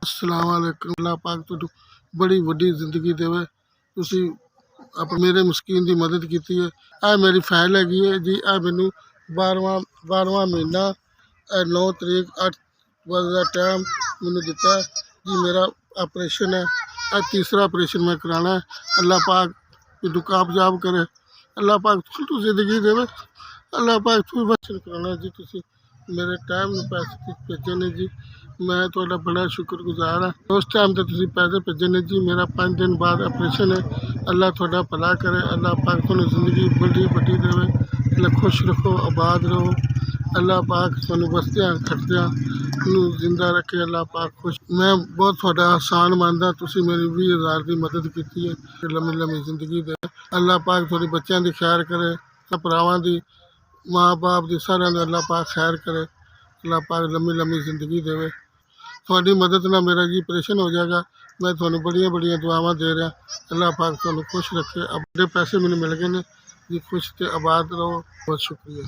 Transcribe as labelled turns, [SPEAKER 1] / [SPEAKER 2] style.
[SPEAKER 1] अस्सलाम वालेकुम। अल्लाह पाक ਤੁਹਾਨੂੰ ਬੜੀ ਵੱਡੀ ਜ਼ਿੰਦਗੀ ਦੇਵੇ। ਤੁਸੀਂ ਮੇਰੇ ਮਸਕੀਨ ਦੀ ਮਦਦ ਕੀਤੀ ਹੈ। ਇਹ ਮੇਰੀ ਫਾਈਲ ਹੈਗੀ ਹੈ ਜੀ। ਇਹ ਮੈਨੂੰ 12ਵਾਂ ਮਹੀਨਾ 9 ਤਰੀਕ 8 ਵਜੇ ਦਾ ਟਾਈਮ ਮੈਨੂੰ ਦਿੱਤਾ ਜੀ। ਮੇਰਾ ਆਪਰੇਸ਼ਨ ਹੈ, ਇਹ ਤੀਸਰਾ ਆਪਰੇਸ਼ਨ ਮੈਂ ਕਰਾਉਣਾ ਹੈ। ਅੱਲਾਹ ਪਾਕ ਮੈਨੂੰ ਕਾਮਯਾਬ ਕਰੇ। ਅੱਲਾਹ ਪਾਕ ਤੁਹਾਨੂੰ ਜ਼ਿੰਦਗੀ ਦੇਵੇ। ਅੱਲਾਹ ਪਾਕ ਤੁਹਾਨੂੰ ਬਚਨ ਕਰਾਉਣਾ ਜੀ। ਤੁਸੀਂ ਮੇਰੇ ਟਾਈਮ ਨੂੰ ਪੈਸੇ ਭੇਜੇ ਨੇ ਜੀ। ਮੈਂ ਤੁਹਾਡਾ ਬੜਾ ਸ਼ੁਕਰਗੁਜ਼ਾਰ ਹਾਂ। ਉਸ ਟਾਈਮ 'ਤੇ ਤੁਸੀਂ ਪੈਸੇ ਭੇਜੇ ਨੇ ਜੀ। ਮੇਰਾ 5 ਦਿਨ ਬਾਅਦ ਆਪਰੇਸ਼ਨ ਹੈ। ਅੱਲਾਹ ਤੁਹਾਡਾ ਭਲਾ ਕਰੇ। ਅੱਲਾਹ ਪਾਕ ਤੁਹਾਨੂੰ ਜ਼ਿੰਦਗੀ ਵੱਡੀ ਦੇਵੇ। ਅੱਲਾਹ ਖੁਸ਼ ਰੱਖੋ, ਆਬਾਦ ਰਹੋ। ਅੱਲਾਹ ਪਾਕ ਤੁਹਾਨੂੰ ਬਸਦਿਆਂ ਖੱਟਦਿਆਂ ਨੂੰ ਜ਼ਿੰਦਾ ਰੱਖੇ। ਅੱਲਾਹ ਪਾਕ ਖੁਸ਼। ਮੈਂ ਬਹੁਤ ਤੁਹਾਡਾ ਆਸਾਨ ਮੰਨਦਾ। ਤੁਸੀਂ ਮੇਰੀ 20,000 ਦੀ ਮਦਦ ਕੀਤੀ ਹੈ। ਲੰਮੀ ਜ਼ਿੰਦਗੀ ਦੇ। ਅੱਲਾਹ ਪਾਕ ਤੁਹਾਡੇ ਬੱਚਿਆਂ ਦੀ ਖੈਰ ਕਰੇ, ਭਰਾਵਾਂ ਦੀ, ਮਾਂ ਬਾਪ ਦੀ, ਸਾਰਿਆਂ ਦੀ ਅੱਲਾਹ ਪਾਕ ਖੈਰ ਕਰੇ। ਅੱਲਾਹ ਪਾਕ ਲੰਮੀ ਜ਼ਿੰਦਗੀ ਦੇਵੇ। ਤੁਹਾਡੀ ਮਦਦ ਨਾਲ ਮੇਰਾ ਜੀ ਆਪਰੇਸ਼ਨ ਹੋ ਜਾਏਗਾ। ਮੈਂ ਤੁਹਾਨੂੰ ਬੜੀਆਂ ਦੁਆਵਾਂ ਦੇ ਰਿਹਾ। ਅੱਲਾਹ ਪਾਕ ਤੁਹਾਨੂੰ ਖੁਸ਼ ਰੱਖੇ। ਆਪਣੇ ਪੈਸੇ ਮੈਨੂੰ ਮਿਲ ਗਏ ਨੇ ਜੀ। ਖੁਸ਼ ਤੇ ਆਬਾਦ ਰਹੋ। ਬਹੁਤ ਸ਼ੁਕਰੀਆ।